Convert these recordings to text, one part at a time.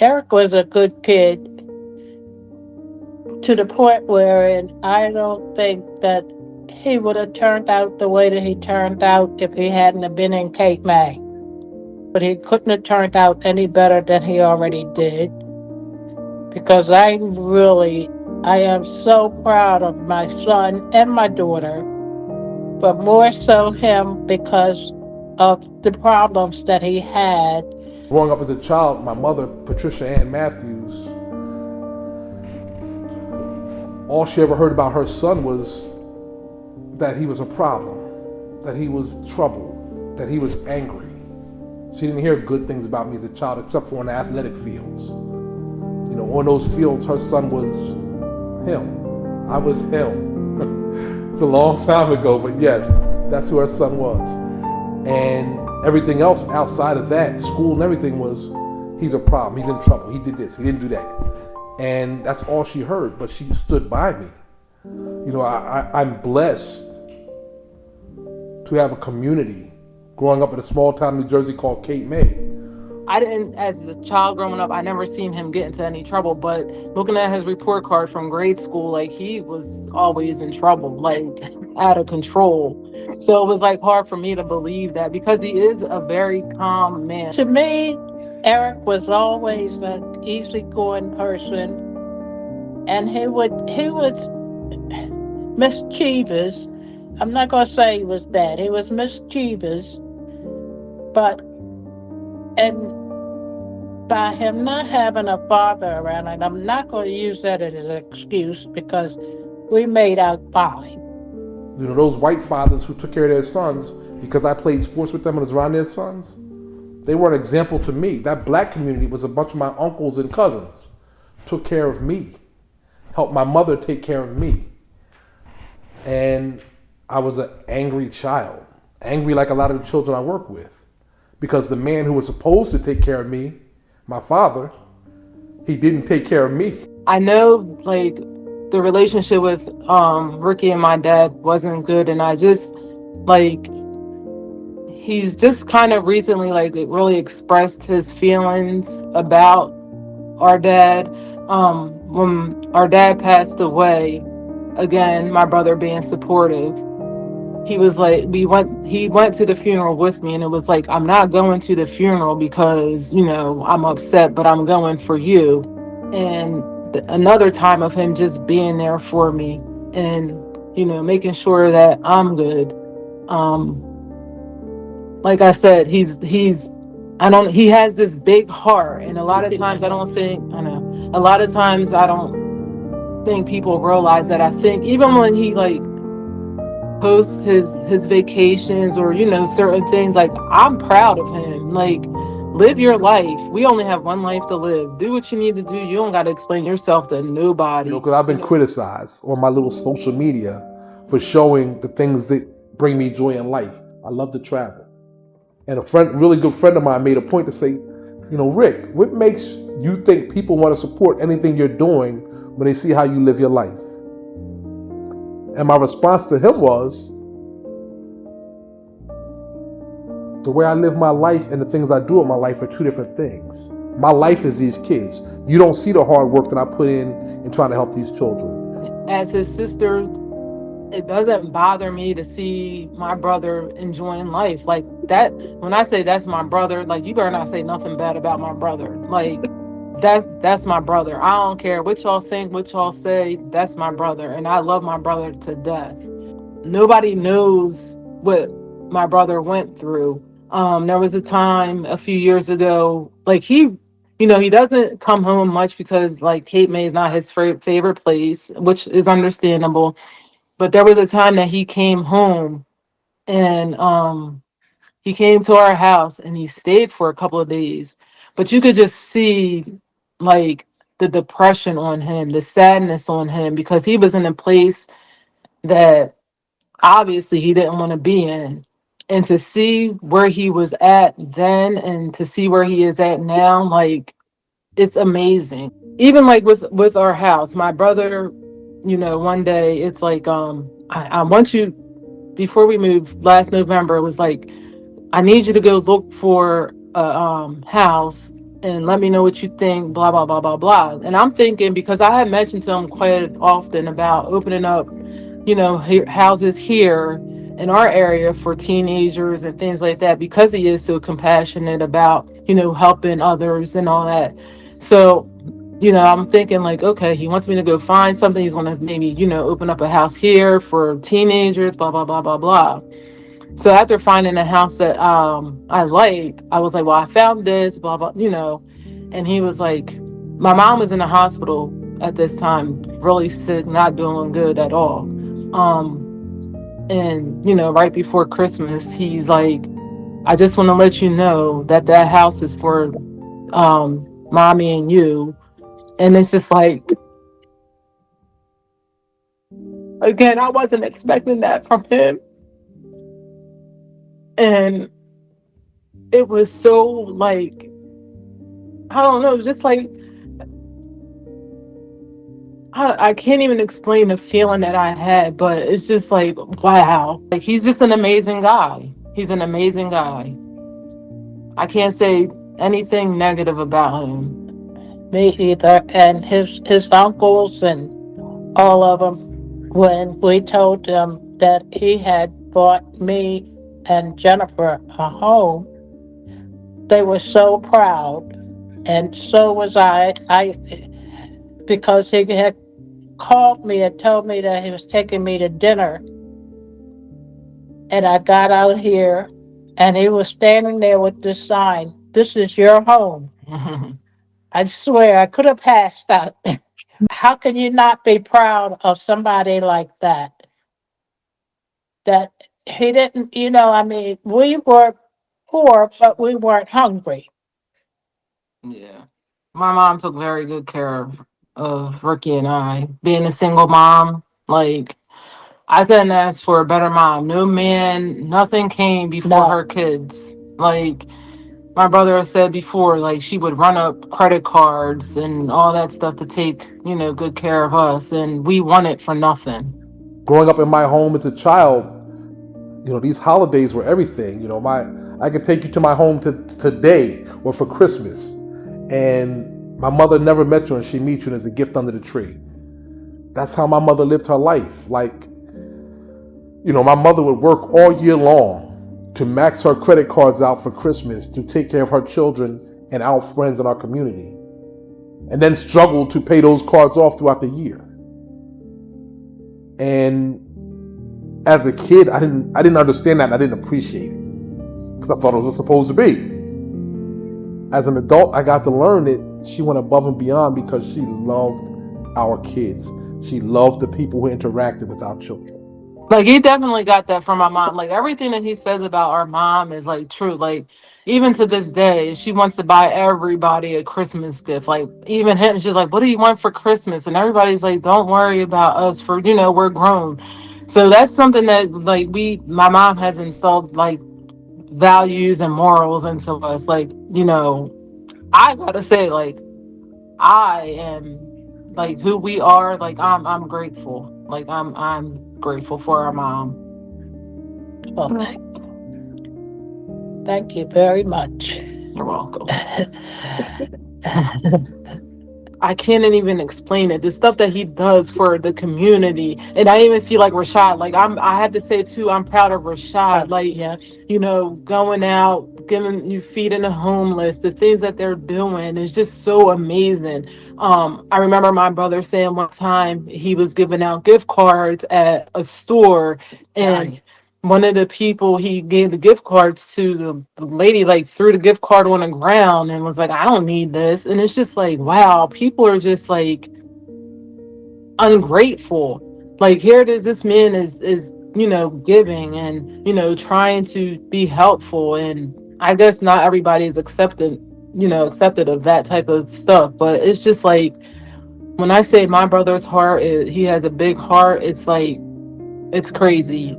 Eric was a good kid to the point where I don't think that he would have turned out the way that he turned out if he hadn't have been in Cape May. But he couldn't have turned out any better than he already did, because I am so proud of my son and my daughter, but more so him because of the problems that he had. Growing up as a child, my mother, Patricia Ann Matthews, all she ever heard about her son was that he was a problem, that he was trouble, that he was angry. She didn't hear good things about me as a child except for on the athletic fields. You know, on those fields, her son was him. I was him. It's a long time ago, but yes, that's who her son was. And everything else outside of that, school and everything, was he's a problem, he's in trouble, he did this, he didn't do that. And that's all she heard, but she stood by me. You know, I'm blessed to have a community growing up in a small town in New Jersey called Cape May. I didn't, as a child growing up, I never seen him get into any trouble, but looking at his report card from grade school, like, he was always in trouble, like, out of control. So it was, like, hard for me to believe that, because he is a very calm man. To me, Eric was always an easygoing person, and he was mischievous. I'm not going to say he was bad. He was mischievous, but by him not having a father around, and I'm not going to use that as an excuse, because we made out fine. You know, those white fathers who took care of their sons because I played sports with them and was around their sons, they were an example to me. That black community was a bunch of my uncles and cousins, took care of me, helped my mother take care of me. And I was an angry child, angry like a lot of the children I work with, because the man who was supposed to take care of me, my father, he didn't take care of me. I know, like, the relationship with Ricky and my dad wasn't good, and I just, like, he's just kind of recently, like, really expressed his feelings about our dad. When our dad passed away, again, my brother being supportive, he was like, he went to the funeral with me, and it was like, I'm not going to the funeral because, you know, I'm upset, but I'm going for you. And another time of him just being there for me and, you know, making sure that I'm good. Like I said, he has this big heart, and a lot of times I don't think people realize that. I think even when he, like, posts his vacations or, you know, certain things, like, I'm proud of him. Like, live your life. We only have one life to live. Do what you need to do. You don't got to explain yourself to nobody. You know, because I've been criticized on my little social media for showing the things that bring me joy in life. I love to travel. And really good friend of mine made a point to say, you know, Rick, what makes you think people want to support anything you're doing when they see how you live your life? And my response to him was, the way I live my life and the things I do in my life are two different things. My life is these kids. You don't see the hard work that I put in trying to help these children. As his sister, it doesn't bother me to see my brother enjoying life. Like, that, when I say that's my brother, like, you better not say nothing bad about my brother. Like, that's my brother. I don't care what y'all think, what y'all say, that's my brother. And I love my brother to death. Nobody knows what my brother went through. There was a time a few years ago, like, he doesn't come home much because, like, Cape May is not his favorite place, which is understandable. But there was a time that he came home, and he came to our house and he stayed for a couple of days. But you could just see, like, the depression on him, the sadness on him, because he was in a place that obviously he didn't want to be in. And to see where he was at then and to see where he is at now, like, it's amazing. Even, like, with our house, my brother, you know, one day it's like, I want you, before we moved last November, it was like, I need you to go look for a house and let me know what you think, blah, blah, blah, blah, blah. And I'm thinking, because I had mentioned to him quite often about opening up, houses here in our area for teenagers and things like that, because he is so compassionate about, helping others and all that. So, I'm thinking like, okay, he wants me to go find something. He's going to maybe, open up a house here for teenagers, blah, blah, blah, blah, blah. So after finding a house that I like, I was like, well, I found this, blah blah, and he was like, my mom was in the hospital at this time, really sick, not doing good at all. Um, and right before Christmas, he's like, I just want to let you know that that house is for mommy and you. And it's just like, again, I wasn't expecting that from him. And it was so like, I don't know, just like, I can't even explain the feeling that I had, but it's just like, wow. Like, he's just an amazing guy. He's an amazing guy. I can't say anything negative about him. Me either. And his uncles and all of them, when we told them that he had bought me and Jennifer a home, they were so proud, and so was I. Because he had called me and told me that he was taking me to dinner, and I got out here, and he was standing there with this sign, "This is your home." I swear I could have passed out. How can you not be proud of somebody like that? That he didn't, I mean, we were poor, but we weren't hungry. Yeah. My mom took very good care of Ricky and I. Being a single mom, like, I couldn't ask for a better mom. No man, nothing came before No. her kids. Like, my brother has said before, like, she would run up credit cards and all that stuff to take, good care of us, and we won it for nothing. Growing up in my home as a child, these holidays were everything. I could take you to my home today or for Christmas, and my mother never met you, and she meets you, and there's a gift under the tree. That's how my mother lived her life. Like, my mother would work all year long to max her credit cards out for Christmas to take care of her children and our friends in our community, and then struggle to pay those cards off throughout the year. And as a kid, I didn't understand that, and I didn't appreciate it because I thought it was supposed to be. As an adult, I got to learn that she went above and beyond because she loved our kids. She loved the people who interacted with our children. Like, he definitely got that from my mom. Like, everything that he says about our mom is like true. Like, even to this day, she wants to buy everybody a Christmas gift. Like, even him, she's like, what do you want for Christmas? And everybody's like, don't worry about us, for we're grown. So that's something that, like, my mom has installed, like, values and morals into us. Like, I gotta say, like, I am, like, who we are. Like, I'm grateful. Like, I'm grateful for our mom. Well, thank you very much. You're welcome. I can't even explain it. The stuff that he does for the community, and I even see like Rashad. Like, I have to say too, I'm proud of Rashad. Like, Yes. Going out, feeding the homeless, the things that they're doing is just so amazing. I remember my brother saying one time he was giving out gift cards at a store, and one of the people he gave the gift cards to, the lady, like, threw the gift card on the ground and was like, I don't need this. And it's just like, wow, people are just like ungrateful. Like, here it is, this man is giving and trying to be helpful, and I guess not everybody is accepted of that type of stuff. But it's just like, when I say my brother's heart, he has a big heart. It's like, it's crazy.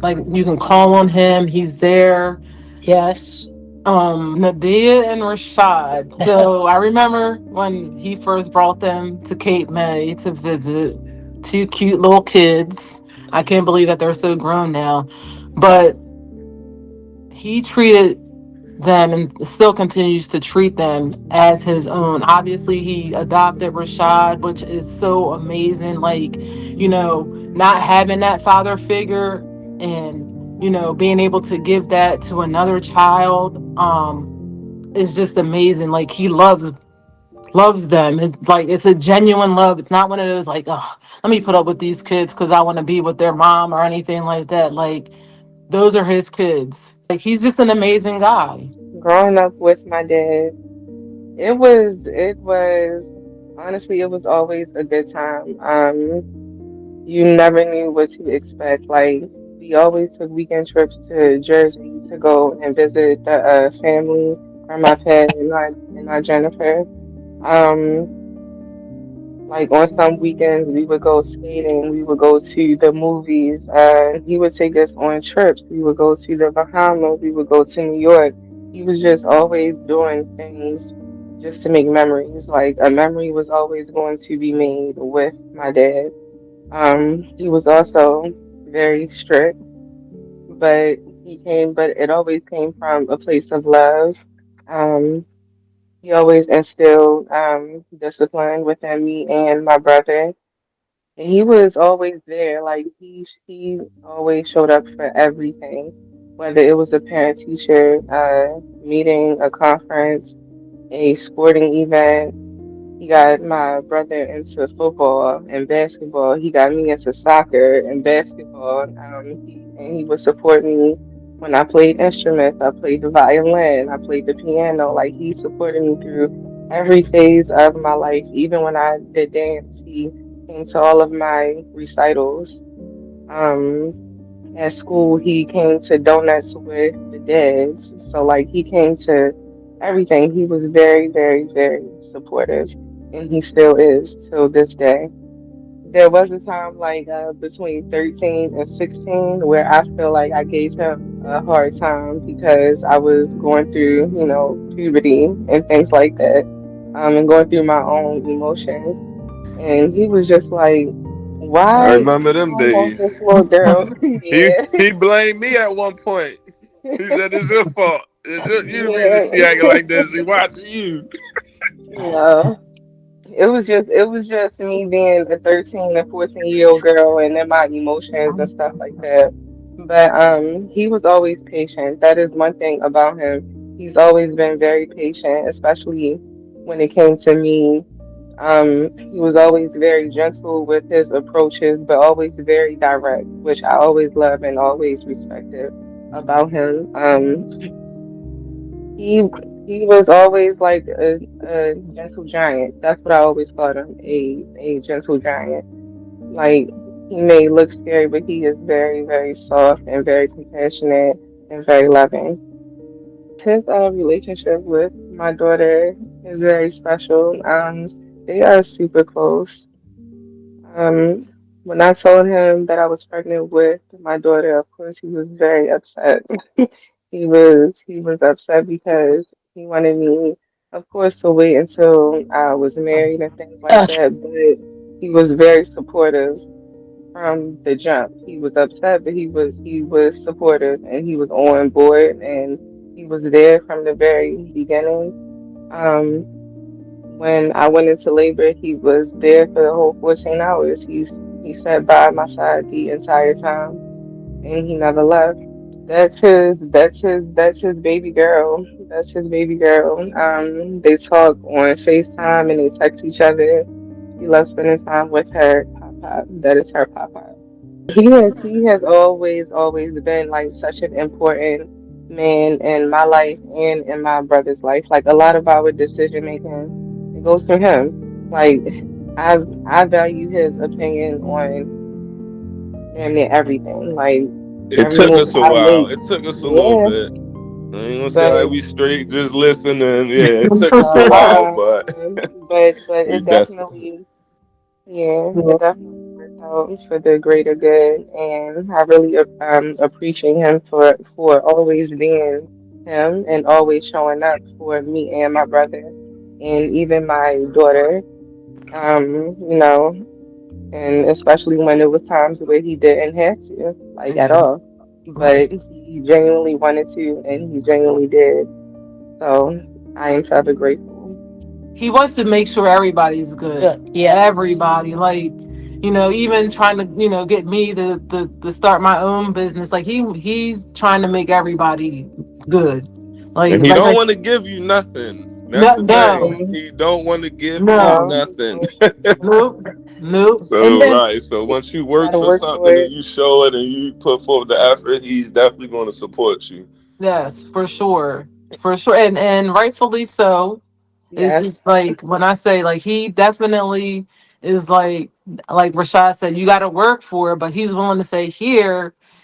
Like, you can call on him. He's there. Yes. Nadia and Rashad. So I remember when he first brought them to Cape May to visit. Two cute little kids. I can't believe that they're so grown now. But he treated them and still continues to treat them as his own. Obviously, he adopted Rashad, which is so amazing. Like, not having that father figure and, being able to give that to another child is just amazing. Like, he loves them. It's like it's a genuine love. It's not one of those like, oh, let me put up with these kids because I want to be with their mom or anything like that. Like, those are his kids. Like, he's just an amazing guy. Growing up with my dad, it was honestly, it was always a good time. You never knew what to expect. Like, we always took weekend trips to Jersey to go and visit the family, Grandma Pat and Aunt Jennifer. Um, like on some weekends, we would go skating, we would go to the movies. He would take us on trips. We would go to the Bahamas, we would go to New York. He was just always doing things just to make memories. Like a memory was always going to be made with my dad. He was also very strict, but it always came from a place of love. Um, he always instilled discipline within me and my brother. And he was always there. Like he always showed up for everything, whether it was a parent teacher meeting, a conference, a sporting event. He got my brother into football and basketball. He got me into soccer and basketball. He would support me when I played instruments. I played the violin. I played the piano. Like he supported me through every phase of my life. Even when I did dance, he came to all of my recitals. Um, at school, he came to donuts with the dads. So like he came to everything. He was very, very, very supportive, and he still is till this day. There was a time like between 13 and 16 where I feel like I gave him a hard time because I was going through, puberty and things like that, and going through my own emotions. And he was just like, I "Why remember you them don't want days. this little girl?" He Yeah. he blamed me at one point. He said it's your fault. You the reason Yeah. she acting like this. She watching you. No. It was just me being a 13 and 14-year-old girl and then my emotions and stuff like that. But he was always patient. That is one thing about him. He's always been very patient, especially when it came to me. He was always very gentle with his approaches, but always very direct, which I always love and always respected about him. He he was always like a gentle giant. That's what I always called him, a gentle giant. Like he may look scary, but he is very, very soft and very compassionate and very loving. His relationship with my daughter is very special. They are super close. Um, when I told him that I was pregnant with my daughter, of course he was very upset. He was upset because he wanted me, of course, to wait until I was married and things like Uh, that. But he was very supportive from the jump. He was upset, but he was supportive and he was on board and he was there from the very beginning. Um, when I went into labor, he was there for the whole 14 hours. He sat by my side the entire time and he never left. That's his baby girl. That's his baby girl. They talk on FaceTime and they text each other. He loves spending time with her papa. That is her papa. He has always been like such an important man in my life and in my brother's life. Like a lot of our decision making, it goes through him. Like I value his opinion on damn near everything. Like It every took move us a I while. make. It took us a little Yeah, bit. I ain't gonna say like but we straight just listen and yeah, it took us a no, while, but but we it definitely. definitely. Yeah, it definitely worked out for the greater good, and I really appreciate him for always being him and always showing up for me and my brother, and even my daughter. You know, and especially when it was times where he didn't have to, like at Mhm. all, Right. but he genuinely wanted to, and he genuinely did. So I am forever grateful. He wants to make sure everybody's good. Good. Yeah. Everybody, like, even trying to, get me to start my own business. Like he's trying to make everybody good. And Like he like I don't want s- to give you nothing. That's no the thing. no Mm-mm. He don't want to give you no No. nothing. nope nope. And So then right. So once you work Gotta for work for something and it. you show it and you put forth the effort, he's definitely going to support you. yes, for sure, and rightfully so. It's Yes. just like when I say like he definitely is like Rashad said, you got to work for it, but he's willing to say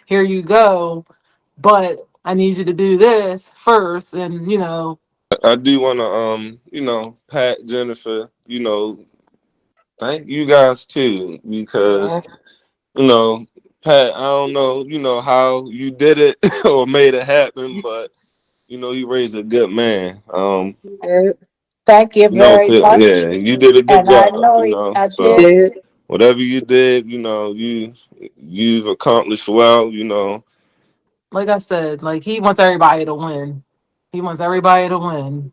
here you go, but I need you to do this first, and I do want to Pat, Jennifer, thank you guys too because Yes. you know Pat, I don't know how you did it or made it happen, but you raised a good man. You did. Thank you very much. Yeah, you did a good And I job. know I You So did. did. whatever you did, you've accomplished well. like I said, like he wants everybody to win. He wants everybody to win.